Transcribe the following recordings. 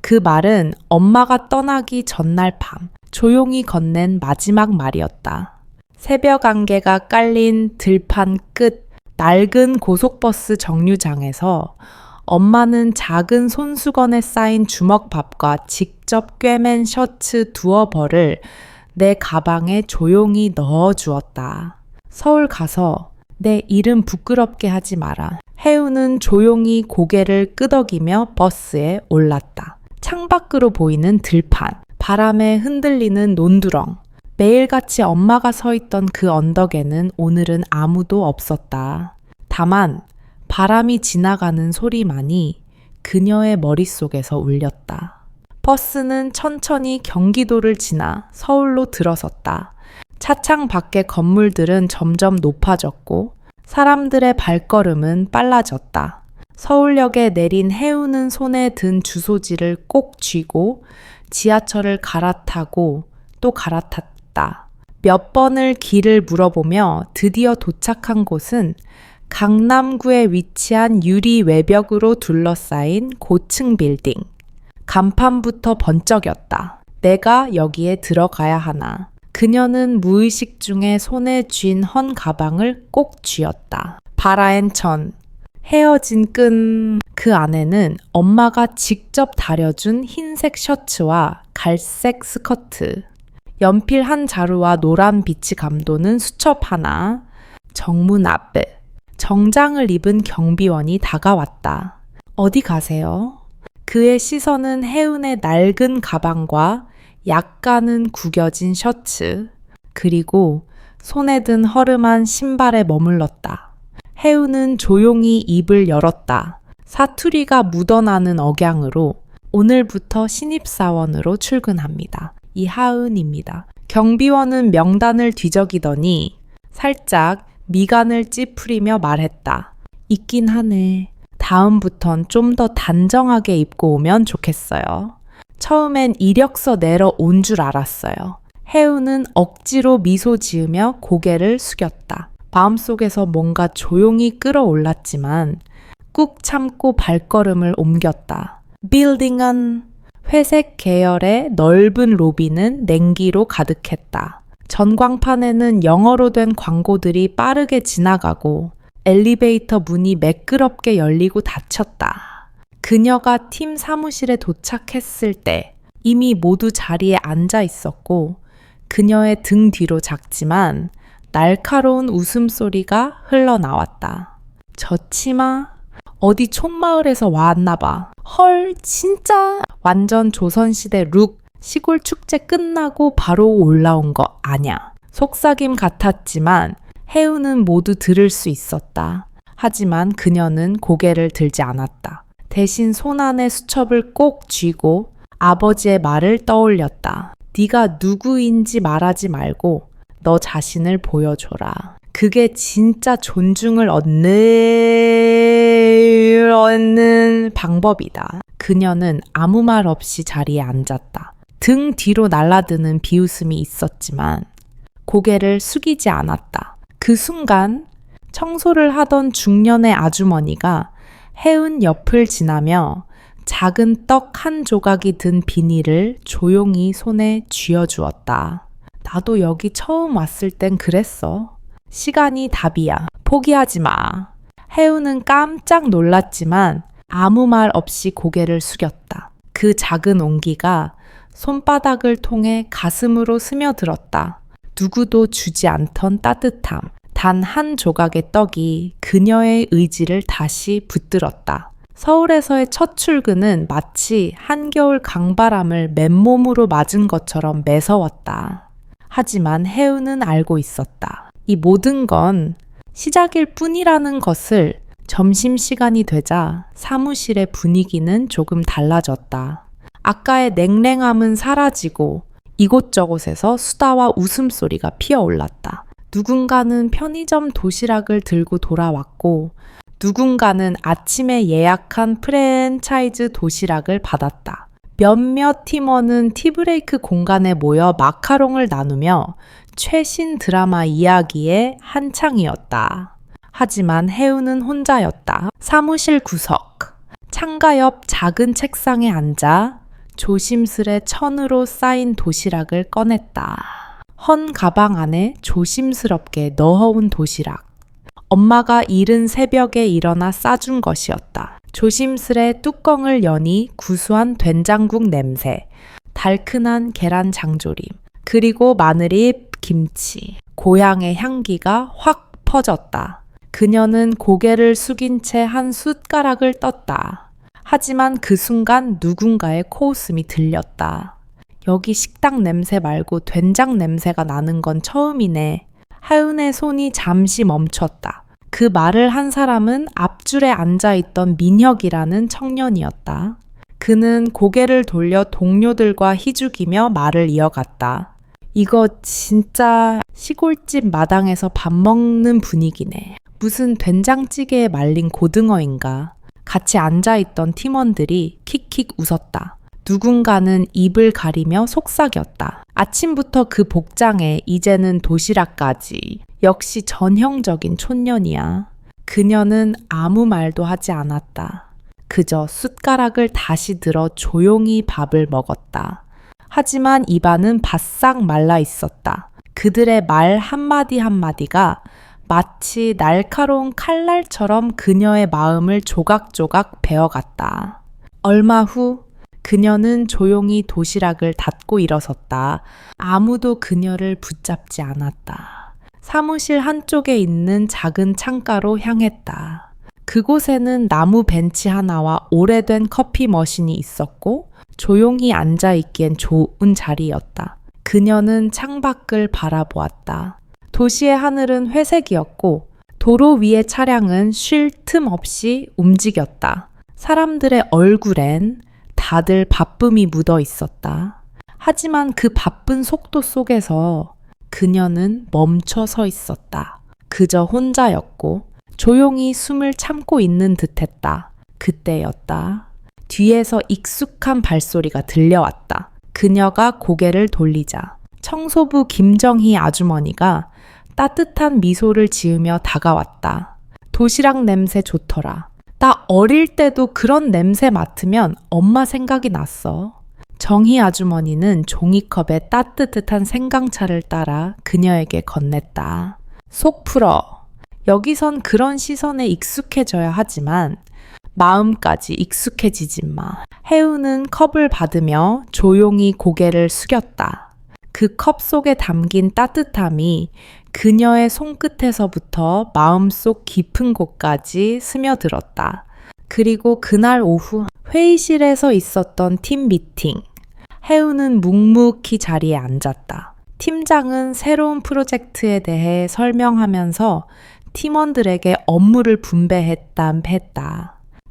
그 말은 엄마가 떠나기 전날 밤 조용히 건넨 마지막 말이었다. 새벽 안개가 깔린 들판 끝 낡은 고속버스 정류장에서 엄마는 작은 손수건에 쌓인 주먹밥과 직접 꿰맨 셔츠 두어 벌을 내 가방에 조용히 넣어 주었다. 서울 가서 내 이름 부끄럽게 하지 마라. 혜우는 조용히 고개를 끄덕이며 버스에 올랐다. 창밖으로 보이는 들판, 바람에 흔들리는 논두렁. 매일같이 엄마가 서 있던 그 언덕에는 오늘은 아무도 없었다. 다만 바람이 지나가는 소리만이 그녀의 머릿속에서 울렸다. 버스는 천천히 경기도를 지나 서울로 들어섰다. 차창 밖의 건물들은 점점 높아졌고 사람들의 발걸음은 빨라졌다. 서울역에 내린 혜우는 손에 든 주소지를 꼭 쥐고 지하철을 갈아타고 또 갈아탔다. 몇 번을 길을 물어보며 드디어 도착한 곳은 강남구에 위치한 유리 외벽으로 둘러싸인 고층 빌딩. 간판부터 번쩍였다. 내가 여기에 들어가야 하나. 그녀는 무의식 중에 손에 쥔 헌 가방을 꼭 쥐었다. 바라앤천. 헤어진 끈. 그 안에는 엄마가 직접 다려준 흰색 셔츠와 갈색 스커트. 연필 한 자루와 노란 비치 감도는 수첩 하나. 정문 앞. 정장을 입은 경비원이 다가왔다. 어디 가세요? 그의 시선은 혜은의 낡은 가방과 약간은 구겨진 셔츠, 그리고 손에 든 허름한 신발에 머물렀다. 혜은은 조용히 입을 열었다. 사투리가 묻어나는 억양으로 오늘부터 신입사원으로 출근합니다. 이하은입니다. 경비원은 명단을 뒤적이더니 살짝 미간을 찌푸리며 말했다. 있긴 하네. 다음부턴 좀 더 단정하게 입고 오면 좋겠어요. 처음엔 이력서 내러 온 줄 알았어요. 혜우는 억지로 미소 지으며 고개를 숙였다. 마음속에서 뭔가 조용히 끌어올랐지만 꾹 참고 발걸음을 옮겼다. 빌딩은 회색 계열의 넓은 로비는 냉기로 가득했다. 전광판에는 영어로 된 광고들이 빠르게 지나가고 엘리베이터 문이 매끄럽게 열리고 닫혔다. 그녀가 팀 사무실에 도착했을 때 이미 모두 자리에 앉아 있었고 그녀의 등 뒤로 작지만 날카로운 웃음소리가 흘러나왔다. 저 치마? 어디 촌마을에서 왔나 봐. 헐, 진짜? 완전 조선시대 룩. 시골 축제 끝나고 바로 올라온 거 아냐. 속삭임 같았지만 혜우는 모두 들을 수 있었다. 하지만 그녀는 고개를 들지 않았다. 대신 손 안에 수첩을 꼭 쥐고 아버지의 말을 떠올렸다. 네가 누구인지 말하지 말고 너 자신을 보여줘라. 그게 진짜 존중을 얻는 방법이다. 그녀는 아무 말 없이 자리에 앉았다. 등 뒤로 날아드는 비웃음이 있었지만 고개를 숙이지 않았다. 그 순간 청소를 하던 중년의 아주머니가 혜은 옆을 지나며 작은 떡 한 조각이 든 비닐을 조용히 손에 쥐어주었다. 나도 여기 처음 왔을 땐 그랬어. 시간이 답이야. 포기하지 마. 혜은은 깜짝 놀랐지만 아무 말 없이 고개를 숙였다. 그 작은 온기가 손바닥을 통해 가슴으로 스며들었다. 누구도 주지 않던 따뜻함. 단 한 조각의 떡이 그녀의 의지를 다시 붙들었다. 서울에서의 첫 출근은 마치 한겨울 강바람을 맨몸으로 맞은 것처럼 매서웠다. 하지만 혜은은 알고 있었다. 이 모든 건 시작일 뿐이라는 것을. 점심시간이 되자 사무실의 분위기는 조금 달라졌다. 아까의 냉랭함은 사라지고 이곳저곳에서 수다와 웃음소리가 피어올랐다. 누군가는 편의점 도시락을 들고 돌아왔고 누군가는 아침에 예약한 프랜차이즈 도시락을 받았다. 몇몇 팀원은 티브레이크 공간에 모여 마카롱을 나누며 최신 드라마 이야기에 한창이었다. 하지만 혜우는 혼자였다. 사무실 구석, 창가 옆 작은 책상에 앉아 조심스레 천으로 쌓인 도시락을 꺼냈다. 헌 가방 안에 조심스럽게 넣어온 도시락. 엄마가 이른 새벽에 일어나 싸준 것이었다. 조심스레 뚜껑을 여니 구수한 된장국 냄새, 달큰한 계란 장조림, 그리고 마늘잎, 김치, 고향의 향기가 확 퍼졌다. 그녀는 고개를 숙인 채 한 숟가락을 떴다. 하지만 그 순간 누군가의 코웃음이 들렸다. 여기 식당 냄새 말고 된장 냄새가 나는 건 처음이네. 하은의 손이 잠시 멈췄다. 그 말을 한 사람은 앞줄에 앉아있던 민혁이라는 청년이었다. 그는 고개를 돌려 동료들과 희죽이며 말을 이어갔다. 이거 진짜 시골집 마당에서 밥 먹는 분위기네. 무슨 된장찌개에 말린 고등어인가. 같이 앉아있던 팀원들이 킥킥 웃었다. 누군가는 입을 가리며 속삭였다. 아침부터 그 복장에 이제는 도시락까지. 역시 전형적인 촌년이야. 그녀는 아무 말도 하지 않았다. 그저 숟가락을 다시 들어 조용히 밥을 먹었다. 하지만 입안은 바싹 말라 있었다. 그들의 말 한마디 한마디가 마치 날카로운 칼날처럼 그녀의 마음을 조각조각 베어갔다. 얼마 후 그녀는 조용히 도시락을 닫고 일어섰다. 아무도 그녀를 붙잡지 않았다. 사무실 한쪽에 있는 작은 창가로 향했다. 그곳에는 나무 벤치 하나와 오래된 커피 머신이 있었고 조용히 앉아있기엔 좋은 자리였다. 그녀는 창밖을 바라보았다. 도시의 하늘은 회색이었고 도로 위의 차량은 쉴 틈 없이 움직였다. 사람들의 얼굴엔 다들 바쁨이 묻어 있었다. 하지만 그 바쁜 속도 속에서 그녀는 멈춰 서 있었다. 그저 혼자였고 조용히 숨을 참고 있는 듯했다. 그때였다. 뒤에서 익숙한 발소리가 들려왔다. 그녀가 고개를 돌리자 청소부 김정희 아주머니가 따뜻한 미소를 지으며 다가왔다. 도시락 냄새 좋더라. 나 어릴 때도 그런 냄새 맡으면 엄마 생각이 났어. 정희 아주머니는 종이컵에 따뜻한 생강차를 따라 그녀에게 건넸다. 속 풀어. 여기선 그런 시선에 익숙해져야 하지만 마음까지 익숙해지지 마. 혜우는 컵을 받으며 조용히 고개를 숙였다. 그 컵 속에 담긴 따뜻함이 그녀의 손끝에서부터 마음속 깊은 곳까지 스며들었다. 그리고 그날 오후 회의실에서 있었던 팀 미팅. 혜우는 묵묵히 자리에 앉았다. 팀장은 새로운 프로젝트에 대해 설명하면서 팀원들에게 업무를 분배했다.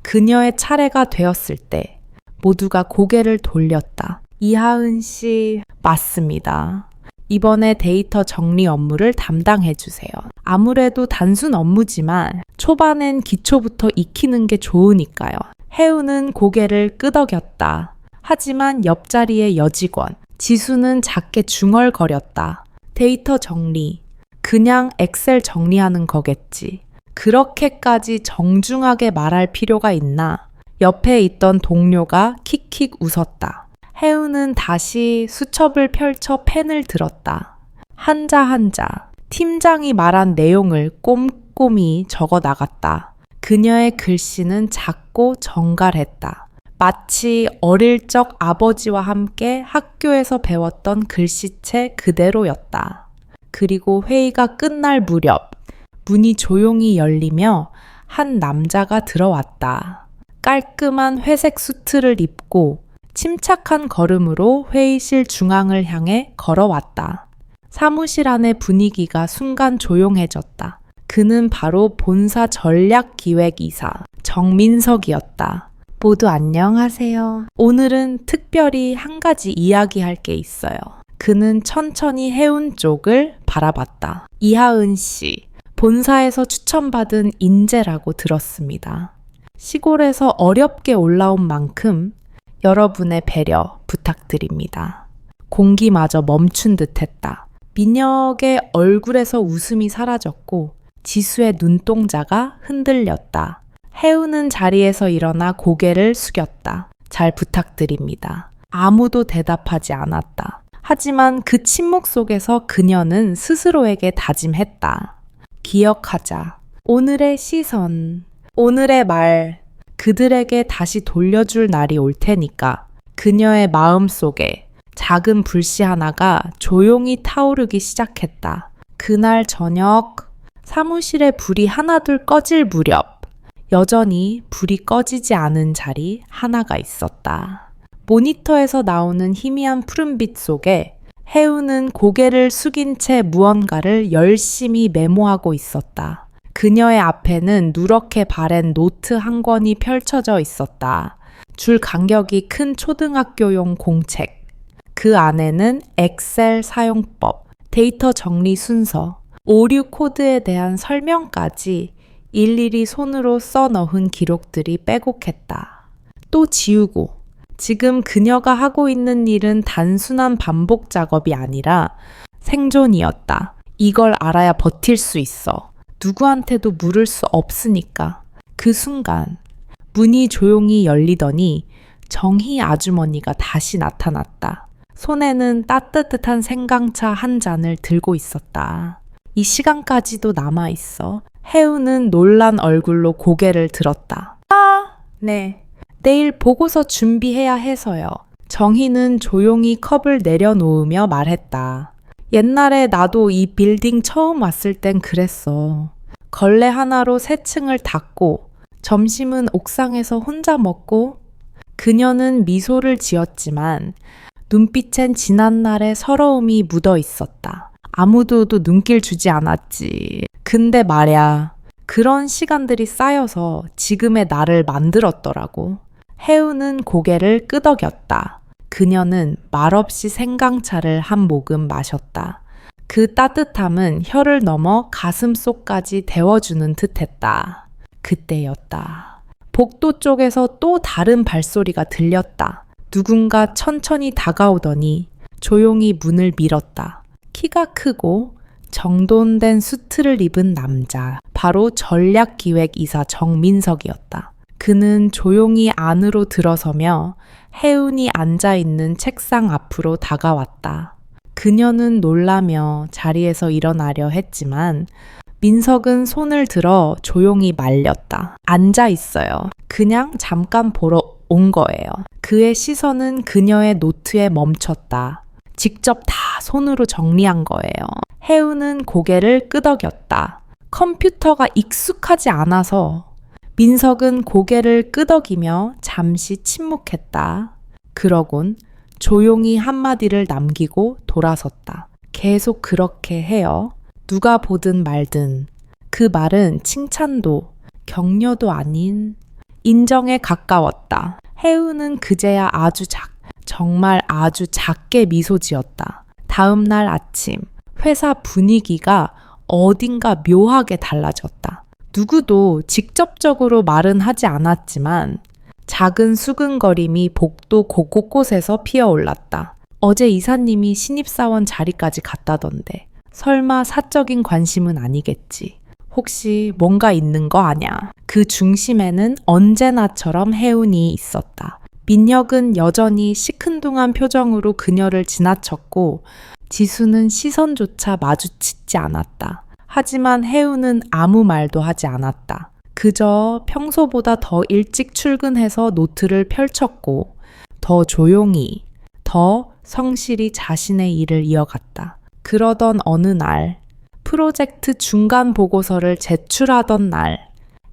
그녀의 차례가 되었을 때 모두가 고개를 돌렸다. 이하은 씨, 맞습니다. 이번에 데이터 정리 업무를 담당해 주세요. 아무래도 단순 업무지만 초반엔 기초부터 익히는 게 좋으니까요. 혜우는 고개를 끄덕였다. 하지만 옆자리의 여직원, 지수는 작게 중얼거렸다. 데이터 정리, 그냥 엑셀 정리하는 거겠지. 그렇게까지 정중하게 말할 필요가 있나? 옆에 있던 동료가 킥킥 웃었다. 혜우는 다시 수첩을 펼쳐 펜을 들었다. 한자 한자, 팀장이 말한 내용을 꼼꼼히 적어 나갔다. 그녀의 글씨는 작고 정갈했다. 마치 어릴 적 아버지와 함께 학교에서 배웠던 글씨체 그대로였다. 그리고 회의가 끝날 무렵 문이 조용히 열리며 한 남자가 들어왔다. 깔끔한 회색 수트를 입고 침착한 걸음으로 회의실 중앙을 향해 걸어왔다. 사무실 안의 분위기가 순간 조용해졌다. 그는 바로 본사 전략기획이사 정민석이었다. 모두 안녕하세요. 오늘은 특별히 한 가지 이야기할 게 있어요. 그는 천천히 해운 쪽을 바라봤다. 이하은 씨, 본사에서 추천받은 인재라고 들었습니다. 시골에서 어렵게 올라온 만큼 여러분의 배려 부탁드립니다. 공기마저 멈춘 듯했다. 민혁의 얼굴에서 웃음이 사라졌고 지수의 눈동자가 흔들렸다. 혜우는 자리에서 일어나 고개를 숙였다. 잘 부탁드립니다. 아무도 대답하지 않았다. 하지만 그 침묵 속에서 그녀는 스스로에게 다짐했다. 기억하자. 오늘의 시선, 오늘의 말, 그들에게 다시 돌려줄 날이 올 테니까. 그녀의 마음 속에 작은 불씨 하나가 조용히 타오르기 시작했다. 그날 저녁, 사무실의 불이 하나둘 꺼질 무렵, 여전히 불이 꺼지지 않은 자리 하나가 있었다. 모니터에서 나오는 희미한 푸른빛 속에 해우는 고개를 숙인 채 무언가를 열심히 메모하고 있었다. 그녀의 앞에는 누렇게 바랜 노트 한 권이 펼쳐져 있었다. 줄 간격이 큰 초등학교용 공책. 그 안에는 엑셀 사용법, 데이터 정리 순서, 오류 코드에 대한 설명까지 일일이 손으로 써 넣은 기록들이 빼곡했다. 또 지우고, 지금 그녀가 하고 있는 일은 단순한 반복 작업이 아니라 생존이었다. 이걸 알아야 버틸 수 있어. 누구한테도 물을 수 없으니까. 그 순간 문이 조용히 열리더니 정희 아주머니가 다시 나타났다. 손에는 따뜻한 생강차 한 잔을 들고 있었다. 이 시간까지도 남아있어. 해우는 놀란 얼굴로 고개를 들었다. 네. 내일 보고서 준비해야 해서요. 정희는 조용히 컵을 내려놓으며 말했다. 옛날에 나도 이 빌딩 처음 왔을 땐 그랬어. 걸레 하나로 새 층을 닦고 점심은 옥상에서 혼자 먹고. 그녀는 미소를 지었지만 눈빛엔 지난날의 서러움이 묻어 있었다. 아무도 눈길 주지 않았지. 근데 말야, 그런 시간들이 쌓여서 지금의 나를 만들었더라고. 해우는 고개를 끄덕였다. 그녀는 말없이 생강차를 한 모금 마셨다. 그 따뜻함은 혀를 넘어 가슴속까지 데워주는 듯했다. 그때였다. 복도 쪽에서 또 다른 발소리가 들렸다. 누군가 천천히 다가오더니 조용히 문을 밀었다. 키가 크고 정돈된 수트를 입은 남자, 바로 전략기획이사 정민석이었다. 그는 조용히 안으로 들어서며 해운이 앉아있는 책상 앞으로 다가왔다. 그녀는 놀라며 자리에서 일어나려 했지만 민석은 손을 들어 조용히 말렸다. 앉아 있어요. 그냥 잠깐 보러 온 거예요. 그의 시선은 그녀의 노트에 멈췄다. 직접 다 손으로 정리한 거예요. 해우는 고개를 끄덕였다. 컴퓨터가 익숙하지 않아서. 민석은 고개를 끄덕이며 잠시 침묵했다. 그러곤 조용히 한마디를 남기고 돌아섰다. 계속 그렇게 해요. 누가 보든 말든. 그 말은 칭찬도 격려도 아닌 인정에 가까웠다. 해우는 그제야 정말 아주 작게 미소 지었다. 다음 날 아침 회사 분위기가 어딘가 묘하게 달라졌다. 누구도 직접적으로 말은 하지 않았지만 작은 수근거림이 복도 곳곳에서 피어올랐다. 어제 이사님이 신입사원 자리까지 갔다던데 설마 사적인 관심은 아니겠지. 혹시 뭔가 있는 거 아냐. 그 중심에는 언제나처럼 해운이 있었다. 민혁은 여전히 시큰둥한 표정으로 그녀를 지나쳤고 지수는 시선조차 마주치지 않았다. 하지만 해운은 아무 말도 하지 않았다. 그저 평소보다 더 일찍 출근해서 노트를 펼쳤고 더 조용히, 더 성실히 자신의 일을 이어갔다. 그러던 어느 날, 프로젝트 중간 보고서를 제출하던 날,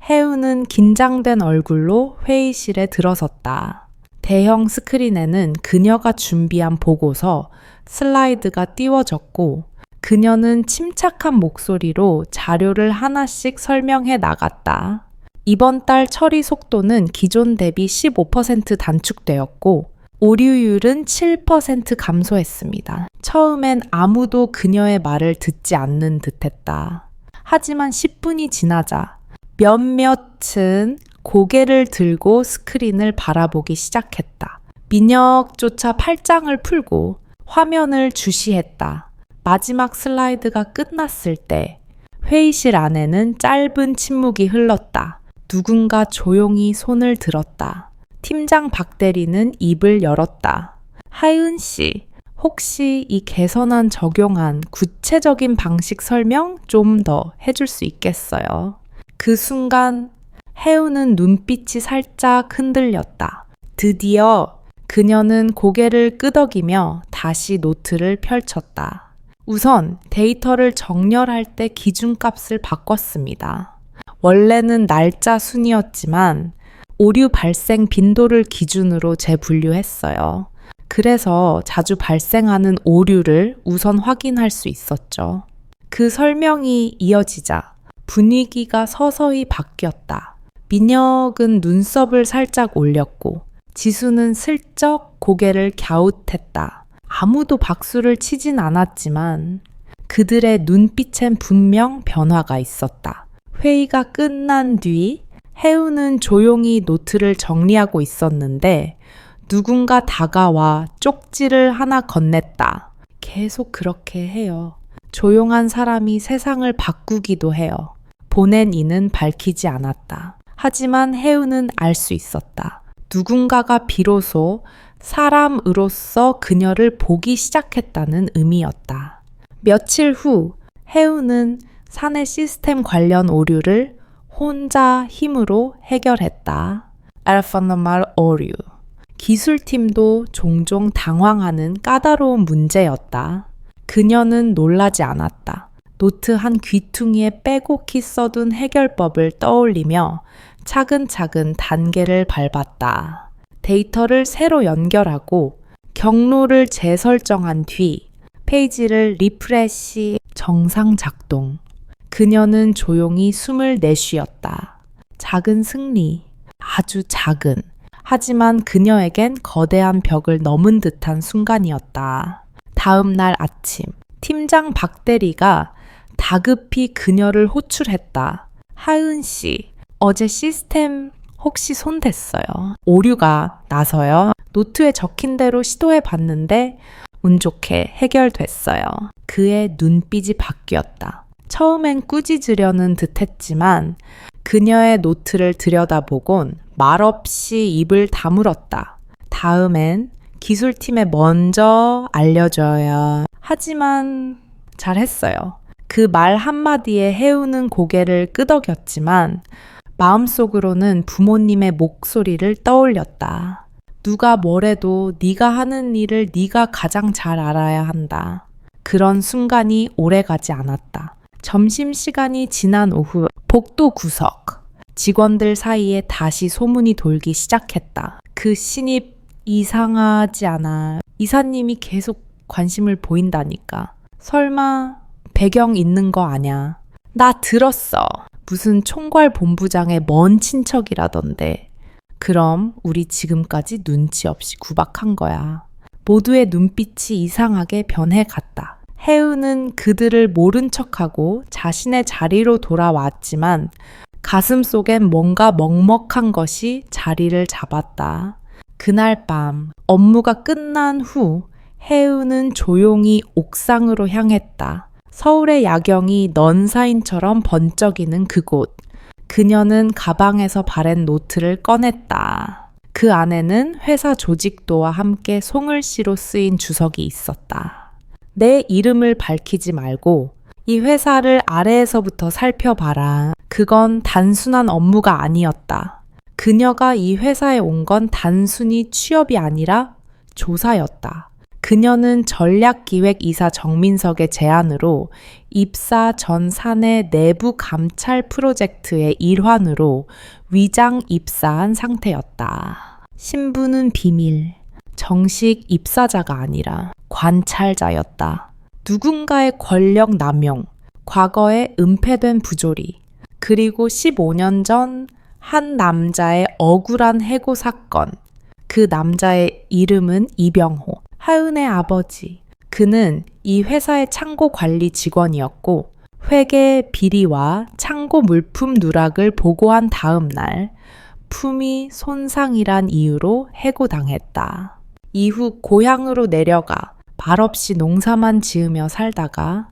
해운은 긴장된 얼굴로 회의실에 들어섰다. 대형 스크린에는 그녀가 준비한 보고서, 슬라이드가 띄워졌고 그녀는 침착한 목소리로 자료를 하나씩 설명해 나갔다. 이번 달 처리 속도는 기존 대비 15% 단축되었고 오류율은 7% 감소했습니다. 처음엔 아무도 그녀의 말을 듣지 않는 듯했다. 하지만 10분이 지나자 몇몇은 고개를 들고 스크린을 바라보기 시작했다. 민혁조차 팔짱을 풀고 화면을 주시했다. 마지막 슬라이드가 끝났을 때 회의실 안에는 짧은 침묵이 흘렀다. 누군가 조용히 손을 들었다. 팀장 박 대리는 입을 열었다. 하은 씨, 혹시 이 개선안 적용한 구체적인 방식 설명 좀 더 해줄 수 있겠어요? 그 순간 혜우는 눈빛이 살짝 흔들렸다. 드디어 그녀는 고개를 끄덕이며 다시 노트를 펼쳤다. 우선 데이터를 정렬할 때 기준값을 바꿨습니다. 원래는 날짜 순이었지만 오류 발생 빈도를 기준으로 재분류했어요. 그래서 자주 발생하는 오류를 우선 확인할 수 있었죠. 그 설명이 이어지자 분위기가 서서히 바뀌었다. 민혁은 눈썹을 살짝 올렸고 지수는 슬쩍 고개를 갸웃했다. 아무도 박수를 치진 않았지만 그들의 눈빛엔 분명 변화가 있었다. 회의가 끝난 뒤 혜우는 조용히 노트를 정리하고 있었는데 누군가 다가와 쪽지를 하나 건넸다. 계속 그렇게 해요. 조용한 사람이 세상을 바꾸기도 해요. 보낸 이는 밝히지 않았다. 하지만 혜우는 알 수 있었다. 누군가가 비로소 사람으로서 그녀를 보기 시작했다는 의미였다. 며칠 후 혜우는 사내 시스템 관련 오류를 혼자 힘으로 해결했다. 알파노말 오류. 기술팀도 종종 당황하는 까다로운 문제였다. 그녀는 놀라지 않았다. 노트 한 귀퉁이에 빼곡히 써둔 해결법을 떠올리며 차근차근 단계를 밟았다. 데이터를 새로 연결하고 경로를 재설정한 뒤 페이지를 리프레시 정상 작동. 그녀는 조용히 숨을 내쉬었다. 작은 승리, 아주 작은. 하지만 그녀에겐 거대한 벽을 넘은 듯한 순간이었다. 다음 날 아침, 팀장 박대리가 다급히 그녀를 호출했다. 하은 씨, 어제 시스템 혹시 손댔어요? 오류가 나서요. 노트에 적힌 대로 시도해 봤는데 운 좋게 해결됐어요. 그의 눈빛이 바뀌었다. 처음엔 꾸짖으려는 듯 했지만 그녀의 노트를 들여다보곤 말없이 입을 다물었다. 다음엔 기술팀에 먼저 알려줘요. 하지만 잘했어요. 그 말 한마디에 혜우는 고개를 끄덕였지만 마음속으로는 부모님의 목소리를 떠올렸다. 누가 뭐래도 네가 하는 일을 네가 가장 잘 알아야 한다. 그런 순간이 오래가지 않았다. 점심시간이 지난 오후 복도 구석. 직원들 사이에 다시 소문이 돌기 시작했다. 그 신입 이상하지 않아. 이사님이 계속 관심을 보인다니까. 설마 배경 있는 거 아냐? 나 들었어. 무슨 총괄 본부장의 먼 친척이라던데. 그럼 우리 지금까지 눈치 없이 구박한 거야. 모두의 눈빛이 이상하게 변해갔다. 혜우는 그들을 모른 척하고 자신의 자리로 돌아왔지만 가슴 속엔 뭔가 먹먹한 것이 자리를 잡았다. 그날 밤 업무가 끝난 후 혜우는 조용히 옥상으로 향했다. 서울의 야경이 넌사인처럼 번쩍이는 그곳. 그녀는 가방에서 바랜 노트를 꺼냈다. 그 안에는 회사 조직도와 함께 송을씨로 쓰인 주석이 있었다. 내 이름을 밝히지 말고 이 회사를 아래에서부터 살펴봐라. 그건 단순한 업무가 아니었다. 그녀가 이 회사에 온 건 단순히 취업이 아니라 조사였다. 그녀는 전략기획이사 정민석의 제안으로 입사 전 사내 내부 감찰 프로젝트의 일환으로 위장 입사한 상태였다. 신분은 비밀, 정식 입사자가 아니라 관찰자였다. 누군가의 권력 남용, 과거의 은폐된 부조리, 그리고 15년 전 한 남자의 억울한 해고 사건. 그 남자의 이름은 이병호, 하은의 아버지. 그는 이 회사의 창고 관리 직원이었고 회계 비리와 창고 물품 누락을 보고한 다음 날 품위 손상이란 이유로 해고당했다. 이후 고향으로 내려가 말없이 농사만 지으며 살다가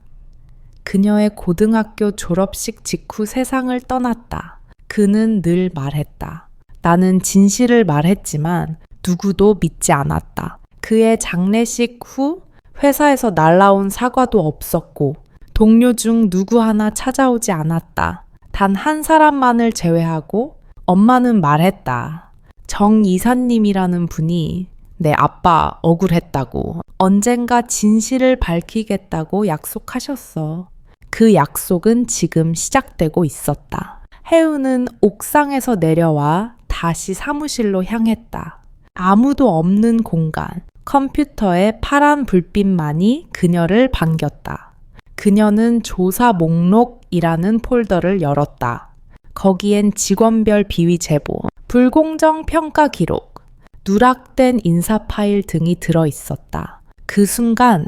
그녀의 고등학교 졸업식 직후 세상을 떠났다. 그는 늘 말했다. 나는 진실을 말했지만 누구도 믿지 않았다. 그의 장례식 후 회사에서 날라온 사과도 없었고 동료 중 누구 하나 찾아오지 않았다. 단 한 사람만을 제외하고 엄마는 말했다. 정 이사님이라는 분이 내 아빠 억울했다고 언젠가 진실을 밝히겠다고 약속하셨어. 그 약속은 지금 시작되고 있었다. 해우는 옥상에서 내려와 다시 사무실로 향했다. 아무도 없는 공간, 컴퓨터의 파란 불빛만이 그녀를 반겼다. 그녀는 조사 목록이라는 폴더를 열었다. 거기엔 직원별 비위 제보, 불공정 평가 기록, 누락된 인사 파일 등이 들어 있었다. 그 순간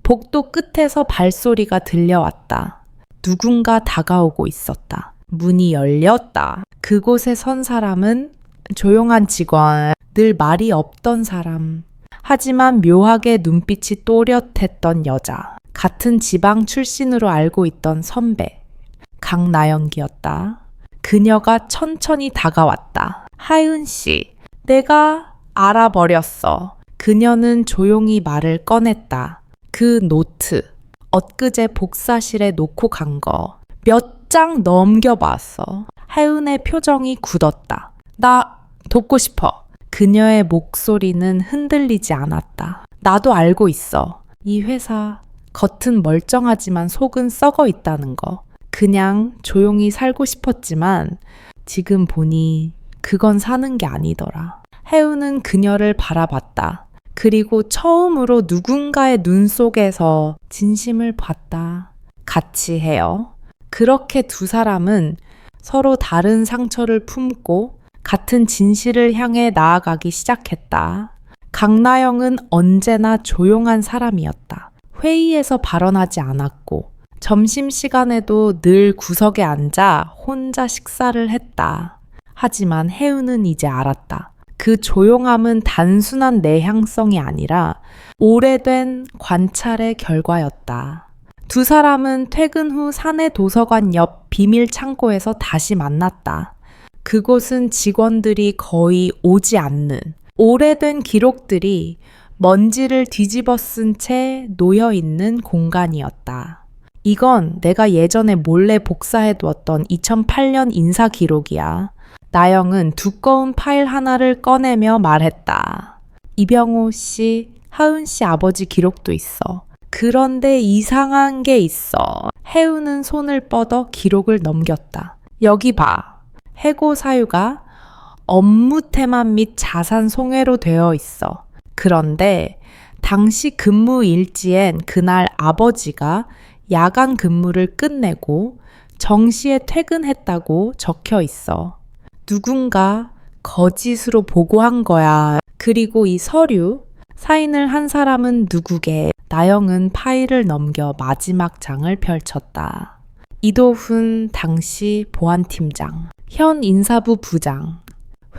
복도 끝에서 발소리가 들려왔다. 누군가 다가오고 있었다. 문이 열렸다. 그곳에 선 사람은 조용한 직원, 늘 말이 없던 사람. 하지만 묘하게 눈빛이 또렷했던 여자. 같은 지방 출신으로 알고 있던 선배. 강나영기였다. 그녀가 천천히 다가왔다. 하은 씨, 내가 알아버렸어. 그녀는 조용히 말을 꺼냈다. 그 노트, 엊그제 복사실에 놓고 간 거. 몇 장 넘겨봤어. 하은의 표정이 굳었다. 나 돕고 싶어. 그녀의 목소리는 흔들리지 않았다. 나도 알고 있어. 이 회사 겉은 멀쩡하지만 속은 썩어 있다는 거. 그냥 조용히 살고 싶었지만 지금 보니 그건 사는 게 아니더라. 해우는 그녀를 바라봤다. 그리고 처음으로 누군가의 눈 속에서 진심을 봤다. 같이 해요. 그렇게 두 사람은 서로 다른 상처를 품고 같은 진실을 향해 나아가기 시작했다. 강나영은 언제나 조용한 사람이었다. 회의에서 발언하지 않았고 점심시간에도 늘 구석에 앉아 혼자 식사를 했다. 하지만 해우는 이제 알았다. 그 조용함은 단순한 내향성이 아니라 오래된 관찰의 결과였다. 두 사람은 퇴근 후 사내 도서관 옆 비밀 창고에서 다시 만났다. 그곳은 직원들이 거의 오지 않는 오래된 기록들이 먼지를 뒤집어 쓴 채 놓여 있는 공간이었다. 이건 내가 예전에 몰래 복사해 두었던 2008년 인사 기록이야. 나영은 두꺼운 파일 하나를 꺼내며 말했다. 이병호 씨, 하은 씨 아버지 기록도 있어. 그런데 이상한 게 있어. 해우는 손을 뻗어 기록을 넘겼다. 여기 봐. 해고 사유가 업무 태만 및 자산 손해로 되어 있어. 그런데 당시 근무 일지엔 그날 아버지가 야간 근무를 끝내고 정시에 퇴근했다고 적혀 있어. 누군가 거짓으로 보고한 거야. 그리고 이 서류, 사인을 한 사람은 누구게? 나영은 파일을 넘겨 마지막 장을 펼쳤다. 이도훈 당시 보안팀장, 현 인사부 부장,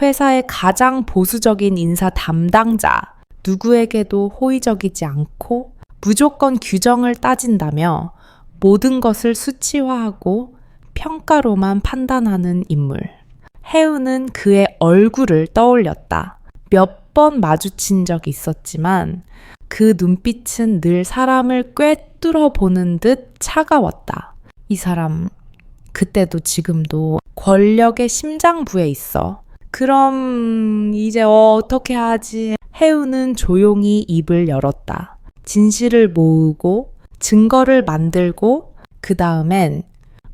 회사의 가장 보수적인 인사 담당자, 누구에게도 호의적이지 않고 무조건 규정을 따진다며 모든 것을 수치화하고 평가로만 판단하는 인물. 해우는 그의 얼굴을 떠올렸다. 몇 번 마주친 적이 있었지만 그 눈빛은 늘 사람을 꿰뚫어 보는 듯 차가웠다. 이 사람 그때도 지금도 권력의 심장부에 있어. 그럼 이제 어떻게 하지? 해우는 조용히 입을 열었다. 진실을 모으고 증거를 만들고 그 다음엔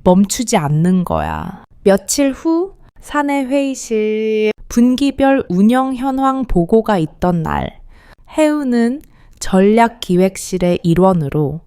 멈추지 않는 거야. 며칠 후 사내 회의실 분기별 운영 현황 보고가 있던 날, 해우는 전략기획실의 일원으로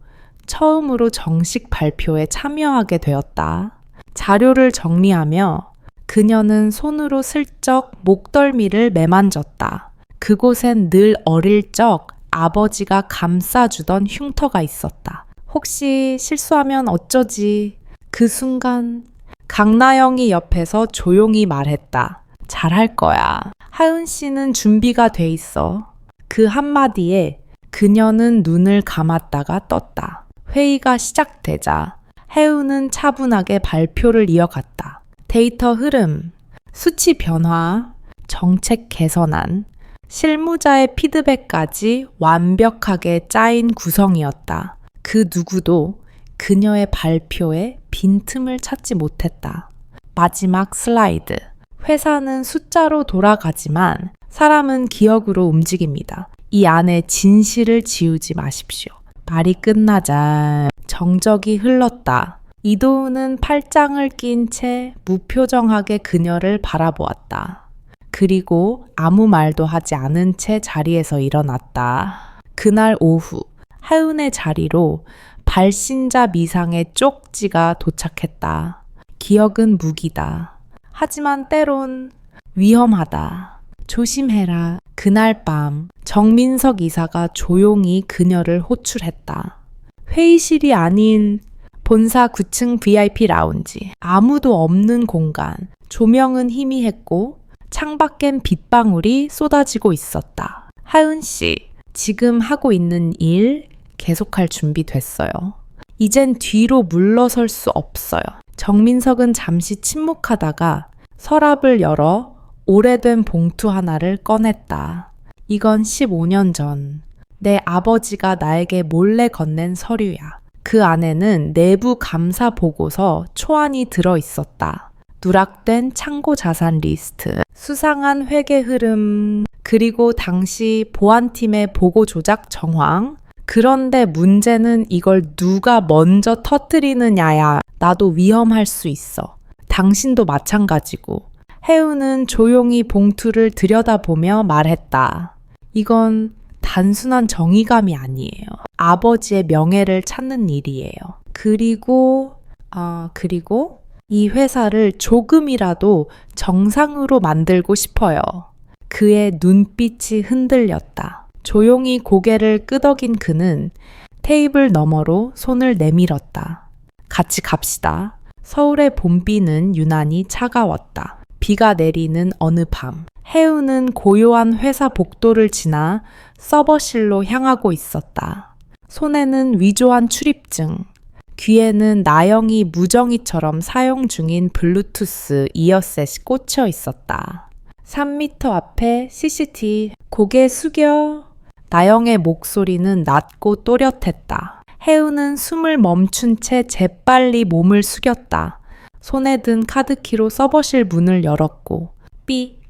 처음으로 정식 발표에 참여하게 되었다. 자료를 정리하며 그녀는 손으로 슬쩍 목덜미를 매만졌다. 그곳엔 늘 어릴 적 아버지가 감싸주던 흉터가 있었다. 혹시 실수하면 어쩌지? 그 순간 강나영이 옆에서 조용히 말했다. 잘할 거야. 하은 씨는 준비가 돼 있어. 그 한마디에 그녀는 눈을 감았다가 떴다. 회의가 시작되자 해우는 차분하게 발표를 이어갔다. 데이터 흐름, 수치 변화, 정책 개선안, 실무자의 피드백까지 완벽하게 짜인 구성이었다. 그 누구도 그녀의 발표에 빈틈을 찾지 못했다. 마지막 슬라이드. 회사는 숫자로 돌아가지만 사람은 기억으로 움직입니다. 이 안에 진실을 지우지 마십시오. 말이 끝나자 정적이 흘렀다. 이도훈은 팔짱을 낀 채 무표정하게 그녀를 바라보았다. 그리고 아무 말도 하지 않은 채 자리에서 일어났다. 그날 오후 하윤의 자리로 발신자 미상의 쪽지가 도착했다. 기억은 무기다. 하지만 때론 위험하다. 조심해라. 그날 밤 정민석 이사가 조용히 그녀를 호출했다. 회의실이 아닌 본사 9층 VIP 라운지. 아무도 없는 공간. 조명은 희미했고 창밖엔 빗방울이 쏟아지고 있었다. 하은 씨, 지금 하고 있는 일 계속할 준비 됐어요. 이젠 뒤로 물러설 수 없어요. 정민석은 잠시 침묵하다가 서랍을 열어 오래된 봉투 하나를 꺼냈다. 이건 15년 전 내 아버지가 나에게 몰래 건넨 서류야. 그 안에는 내부 감사 보고서 초안이 들어 있었다. 누락된 창고 자산 리스트, 수상한 회계 흐름, 그리고 당시 보안팀의 보고 조작 정황. 그런데 문제는 이걸 누가 먼저 터뜨리느냐야. 나도 위험할 수 있어. 당신도 마찬가지고. 혜우는 조용히 봉투를 들여다보며 말했다. 이건 단순한 정의감이 아니에요. 아버지의 명예를 찾는 일이에요. 그리고 이 회사를 조금이라도 정상으로 만들고 싶어요. 그의 눈빛이 흔들렸다. 조용히 고개를 끄덕인 그는 테이블 너머로 손을 내밀었다. 같이 갑시다. 서울의 봄비는 유난히 차가웠다. 비가 내리는 어느 밤, 혜우는 고요한 회사 복도를 지나 서버실로 향하고 있었다. 손에는 위조한 출입증, 귀에는 나영이 무정이처럼 사용 중인 블루투스 이어셋이 꽂혀 있었다. 3m 앞에 CCTV, 고개 숙여. 나영의 목소리는 낮고 또렷했다. 혜우는 숨을 멈춘 채 재빨리 몸을 숙였다. 손에 든 카드키로 서버실 문을 열었고 삐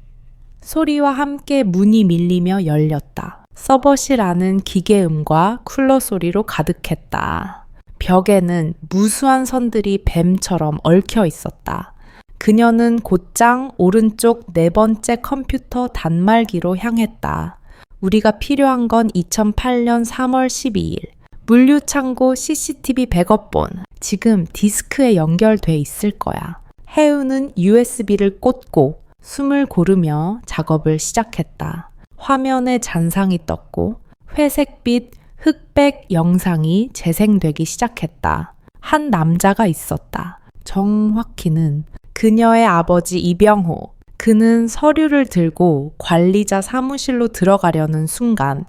소리와 함께 문이 밀리며 열렸다. 서버실 안은 기계음과 쿨러 소리로 가득했다. 벽에는 무수한 선들이 뱀처럼 얽혀 있었다. 그녀는 곧장 오른쪽 4번째 컴퓨터 단말기로 향했다. 우리가 필요한 건 2008년 3월 12일. 물류창고 CCTV 백업본. 지금 디스크에 연결돼 있을 거야. 혜우는 USB를 꽂고 숨을 고르며 작업을 시작했다. 화면에 잔상이 떴고 회색빛 흑백 영상이 재생되기 시작했다. 한 남자가 있었다. 정확히는 그녀의 아버지 이병호. 그는 서류를 들고 관리자 사무실로 들어가려는 순간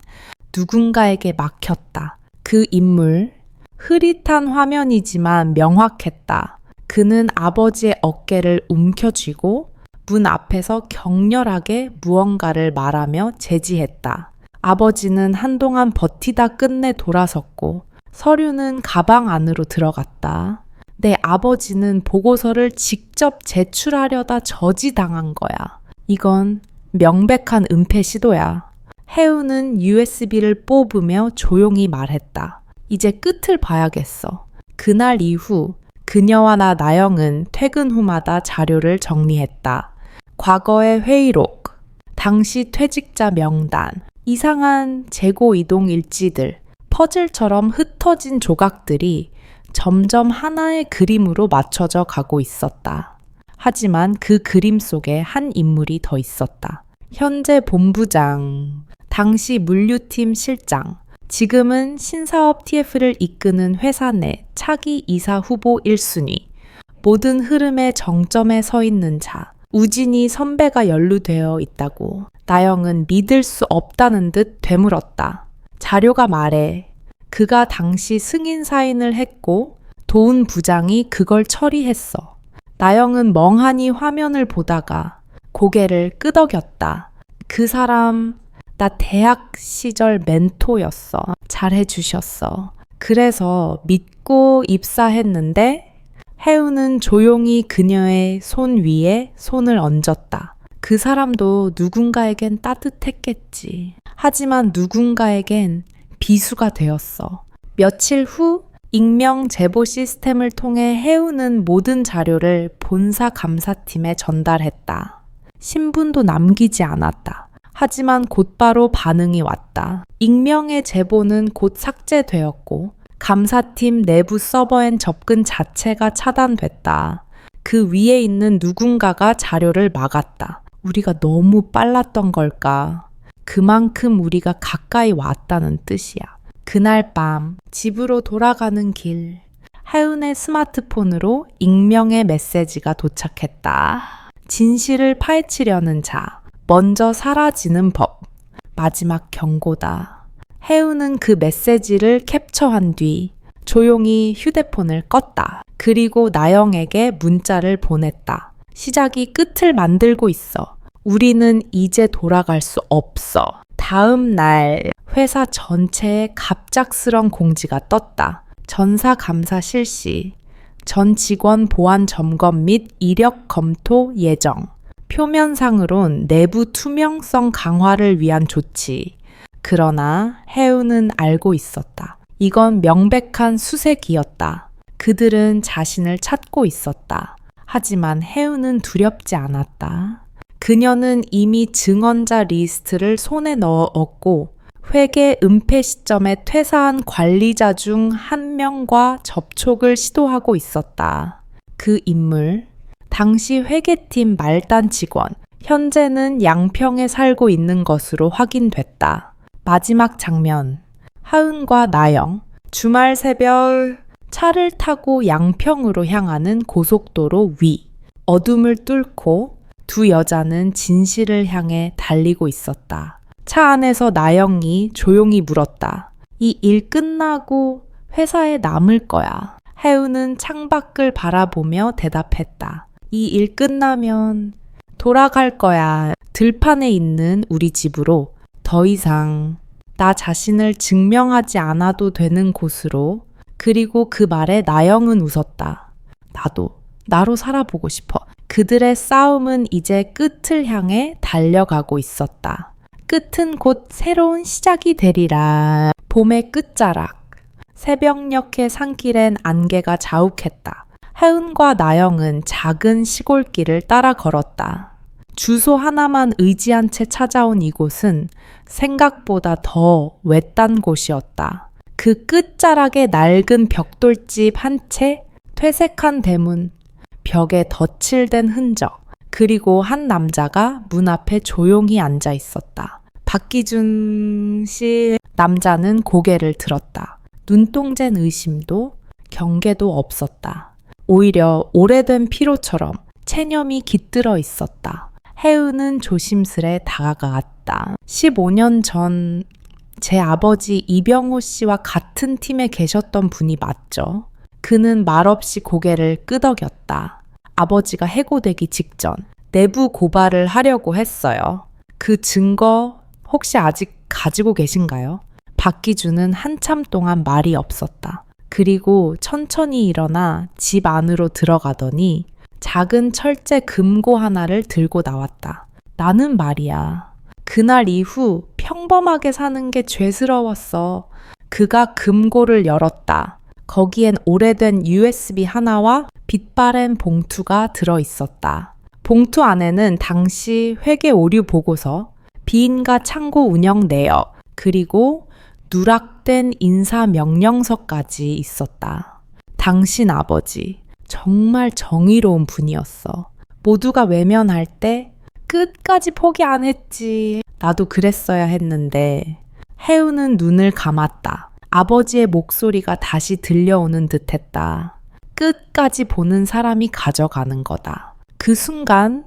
누군가에게 막혔다. 그 인물, 흐릿한 화면이지만 명확했다. 그는 아버지의 어깨를 움켜쥐고 문 앞에서 격렬하게 무언가를 말하며 제지했다. 아버지는 한동안 버티다 끝내 돌아섰고 서류는 가방 안으로 들어갔다. 내 아버지는 보고서를 직접 제출하려다 저지당한 거야. 이건 명백한 은폐 시도야. 혜우는 USB를 뽑으며 조용히 말했다. 이제 끝을 봐야겠어. 그날 이후 그녀와 나영은 퇴근 후마다 자료를 정리했다. 과거의 회의록, 당시 퇴직자 명단, 이상한 재고 이동 일지들, 퍼즐처럼 흩어진 조각들이 점점 하나의 그림으로 맞춰져 가고 있었다. 하지만 그 그림 속에 한 인물이 더 있었다. 현재 본부장, 당시 물류팀 실장, 지금은 신사업 TF를 이끄는 회사 내 차기 이사 후보 1순위, 모든 흐름의 정점에 서 있는 자, 우진이 선배가 연루되어 있다고. 나영은 믿을 수 없다는 듯 되물었다. 자료가 말해. 그가 당시 승인 사인을 했고 도훈 부장이 그걸 처리했어. 나영은 멍하니 화면을 보다가 고개를 끄덕였다. 그 사람 나 대학 시절 멘토였어. 잘해주셨어. 그래서 믿고 입사했는데 해우는 조용히 그녀의 손 위에 손을 얹었다. 그 사람도 누군가에겐 따뜻했겠지. 하지만 누군가에겐 비수가 되었어. 며칠 후 익명 제보 시스템을 통해 해우는 모든 자료를 본사 감사팀에 전달했다. 신분도 남기지 않았다. 하지만 곧바로 반응이 왔다. 익명의 제보는 곧 삭제되었고 감사팀 내부 서버엔 접근 자체가 차단됐다. 그 위에 있는 누군가가 자료를 막았다. 우리가 너무 빨랐던 걸까? 그만큼 우리가 가까이 왔다는 뜻이야. 그날 밤 집으로 돌아가는 길, 하윤의 스마트폰으로 익명의 메시지가 도착했다. 진실을 파헤치려는 자, 먼저 사라지는 법, 마지막 경고다. 해우는 그 메시지를 캡처한 뒤 조용히 휴대폰을 껐다. 그리고 나영에게 문자를 보냈다. 시작이 끝을 만들고 있어. 우리는 이제 돌아갈 수 없어. 다음 날 회사 전체에 갑작스런 공지가 떴다. 전사 감사 실시, 전 직원 보안 점검 및 이력 검토 예정. 표면상으론 내부 투명성 강화를 위한 조치. 그러나 해우는 알고 있었다. 이건 명백한 수색이었다. 그들은 자신을 찾고 있었다. 하지만 해우는 두렵지 않았다. 그녀는 이미 증언자 리스트를 손에 넣었고 회계 은폐 시점에 퇴사한 관리자 중 한 명과 접촉을 시도하고 있었다. 그 인물, 당시 회계팀 말단 직원, 현재는 양평에 살고 있는 것으로 확인됐다. 마지막 장면, 하은과 나영, 주말 새벽 차를 타고 양평으로 향하는 고속도로 위, 어둠을 뚫고 두 여자는 진실을 향해 달리고 있었다. 차 안에서 나영이 조용히 물었다. 이 일 끝나고 회사에 남을 거야. 해우는 창밖을 바라보며 대답했다. 이 일 끝나면 돌아갈 거야. 들판에 있는 우리 집으로. 더 이상 나 자신을 증명하지 않아도 되는 곳으로. 그리고 그 말에 나영은 웃었다. 나도 나로 살아보고 싶어. 그들의 싸움은 이제 끝을 향해 달려가고 있었다. 끝은 곧 새로운 시작이 되리라. 봄의 끝자락. 새벽녘의 산길엔 안개가 자욱했다. 하은과 나영은 작은 시골길을 따라 걸었다. 주소 하나만 의지한 채 찾아온 이곳은 생각보다 더 외딴 곳이었다. 그 끝자락에 낡은 벽돌집 한 채, 퇴색한 대문, 벽에 덧칠된 흔적, 그리고 한 남자가 문 앞에 조용히 앉아 있었다. 박기준 씨. 남자는 고개를 들었다. 눈동자는 의심도 경계도 없었다. 오히려 오래된 피로처럼 체념이 깃들어 있었다. 해우는 조심스레 다가갔다. 15년 전 제 아버지 이병호 씨와 같은 팀에 계셨던 분이 맞죠? 그는 말없이 고개를 끄덕였다. 아버지가 해고되기 직전 내부 고발을 하려고 했어요. 그 증거 혹시 아직 가지고 계신가요? 박기준은 한참 동안 말이 없었다. 그리고 천천히 일어나 집 안으로 들어가더니 작은 철제 금고 하나를 들고 나왔다. 나는 말이야. 그날 이후 평범하게 사는 게 죄스러웠어. 그가 금고를 열었다. 거기엔 오래된 USB 하나와 빛바랜 봉투가 들어있었다. 봉투 안에는 당시 회계 오류 보고서, 비인가 창고 운영 내역, 그리고 누락된 인사 명령서까지 있었다. 당신 아버지, 정말 정의로운 분이었어. 모두가 외면할 때 끝까지 포기 안 했지. 나도 그랬어야 했는데. 해우는 눈을 감았다. 아버지의 목소리가 다시 들려오는 듯했다. 끝까지 보는 사람이 가져가는 거다. 그 순간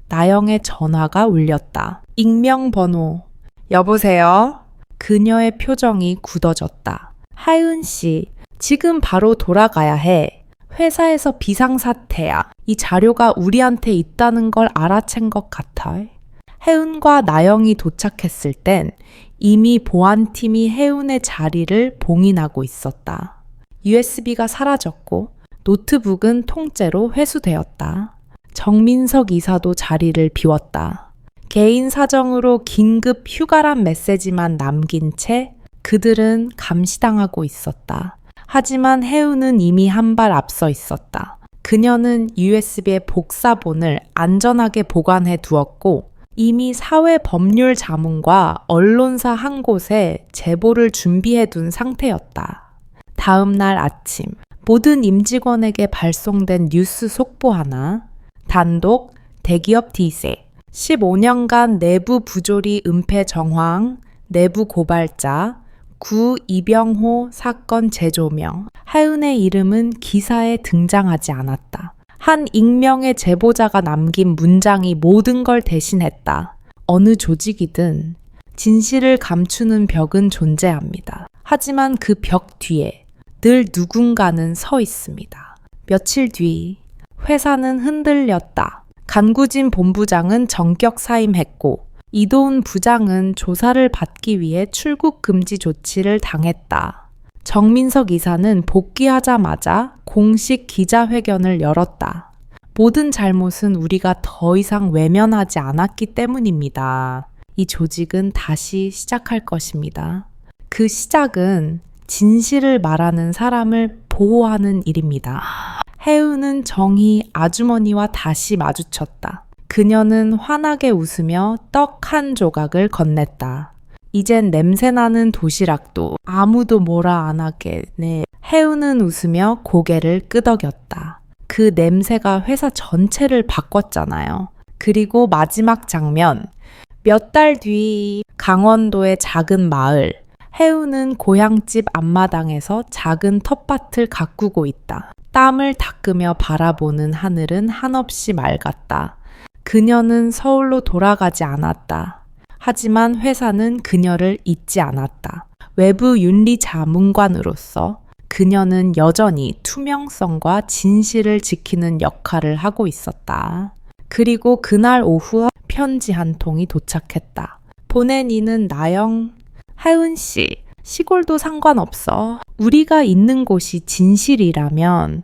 나영의 전화가 울렸다. 익명 번호. 여보세요? 그녀의 표정이 굳어졌다. 하윤 씨, 지금 바로 돌아가야 해. 회사에서 비상사태야. 이 자료가 우리한테 있다는 걸 알아챈 것 같아. 혜은과 나영이 도착했을 땐 이미 보안팀이 혜은의 자리를 봉인하고 있었다. USB가 사라졌고 노트북은 통째로 회수되었다. 정민석 이사도 자리를 비웠다. 개인 사정으로 긴급 휴가란 메시지만 남긴 채 그들은 감시당하고 있었다. 하지만 혜은은 이미 한 발 앞서 있었다. 그녀는 USB의 복사본을 안전하게 보관해 두었고 이미 사회법률 자문과 언론사 한 곳에 제보를 준비해 둔 상태였다. 다음 날 아침 모든 임직원에게 발송된 뉴스 속보 하나, 단독 대기업 D세, 15년간 내부 부조리 은폐 정황, 내부 고발자, 구 이병호 사건 재조명. 혜은의 이름은 기사에 등장하지 않았다. 한 익명의 제보자가 남긴 문장이 모든 걸 대신했다. 어느 조직이든 진실을 감추는 벽은 존재합니다. 하지만 그 벽 뒤에 늘 누군가는 서 있습니다. 며칠 뒤 회사는 흔들렸다. 간구진 본부장은 전격 사임했고 이도훈 부장은 조사를 받기 위해 출국 금지 조치를 당했다. 정민석 이사는 복귀하자마자 공식 기자회견을 열었다. 모든 잘못은 우리가 더 이상 외면하지 않았기 때문입니다. 이 조직은 다시 시작할 것입니다. 그 시작은 진실을 말하는 사람을 보호하는 일입니다. 혜은은 정희 아주머니와 다시 마주쳤다. 그녀는 환하게 웃으며 떡 한 조각을 건넸다. 이젠 냄새나는 도시락도 아무도 뭐라 안 하겠네. 혜은은 웃으며 고개를 끄덕였다. 그 냄새가 회사 전체를 바꿨잖아요. 그리고 마지막 장면. 몇 달 뒤 강원도의 작은 마을. 혜은은 고향집 앞마당에서 작은 텃밭을 가꾸고 있다. 땀을 닦으며 바라보는 하늘은 한없이 맑았다. 그녀는 서울로 돌아가지 않았다. 하지만 회사는 그녀를 잊지 않았다. 외부 윤리 자문관으로서 그녀는 여전히 투명성과 진실을 지키는 역할을 하고 있었다. 그리고 그날 오후 편지 한 통이 도착했다. 보낸 이는 나영. 혜은 씨, 시골도 상관없어. 우리가 있는 곳이 진실이라면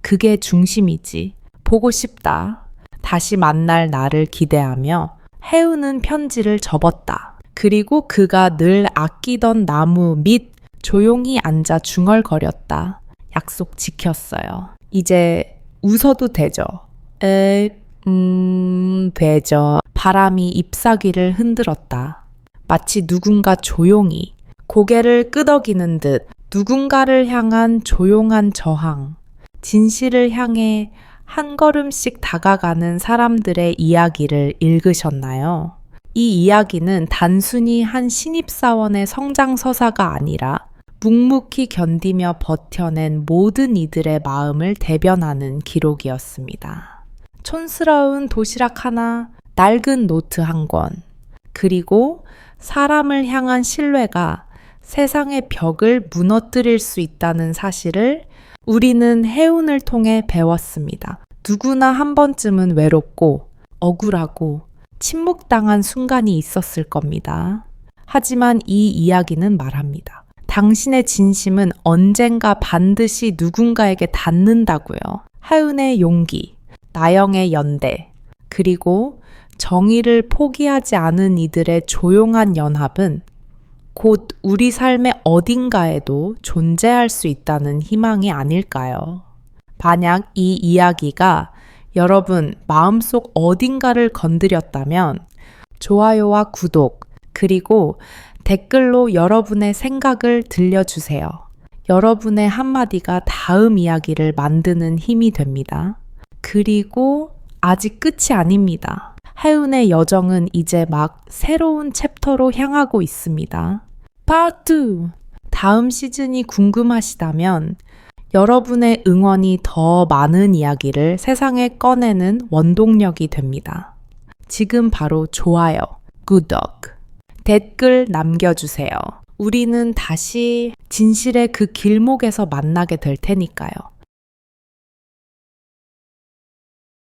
그게 중심이지. 보고 싶다. 다시 만날 나를 기대하며 혜은은 편지를 접었다. 그리고 그가 늘 아끼던 나무 밑 조용히 앉아 중얼거렸다. 약속 지켰어요. 이제 웃어도 되죠? 되죠. 바람이 잎사귀를 흔들었다. 마치 누군가 조용히 고개를 끄덕이는 듯 누군가를 향한 조용한 저항. 진실을 향해 한 걸음씩 다가가는 사람들의 이야기를 읽으셨나요? 이 이야기는 단순히 한 신입사원의 성장서사가 아니라 묵묵히 견디며 버텨낸 모든 이들의 마음을 대변하는 기록이었습니다. 촌스러운 도시락 하나, 낡은 노트 한 권, 그리고 사람을 향한 신뢰가 세상의 벽을 무너뜨릴 수 있다는 사실을 우리는 혜운을 통해 배웠습니다. 누구나 한 번쯤은 외롭고 억울하고 침묵당한 순간이 있었을 겁니다. 하지만 이 이야기는 말합니다. 당신의 진심은 언젠가 반드시 누군가에게 닿는다고요. 혜운의 용기, 나영의 연대, 그리고 정의를 포기하지 않은 이들의 조용한 연합은 곧 우리 삶의 어딘가에도 존재할 수 있다는 희망이 아닐까요? 만약 이 이야기가 여러분 마음속 어딘가를 건드렸다면 좋아요와 구독, 그리고 댓글로 여러분의 생각을 들려주세요. 여러분의 한마디가 다음 이야기를 만드는 힘이 됩니다. 그리고 아직 끝이 아닙니다. 혜운의 여정은 이제 막 새로운 챕터로 향하고 있습니다. 파트 2! 다음 시즌이 궁금하시다면 여러분의 응원이 더 많은 이야기를 세상에 꺼내는 원동력이 됩니다. 지금 바로 좋아요, 구독, 댓글 남겨주세요. 우리는 다시 진실의 그 길목에서 만나게 될 테니까요.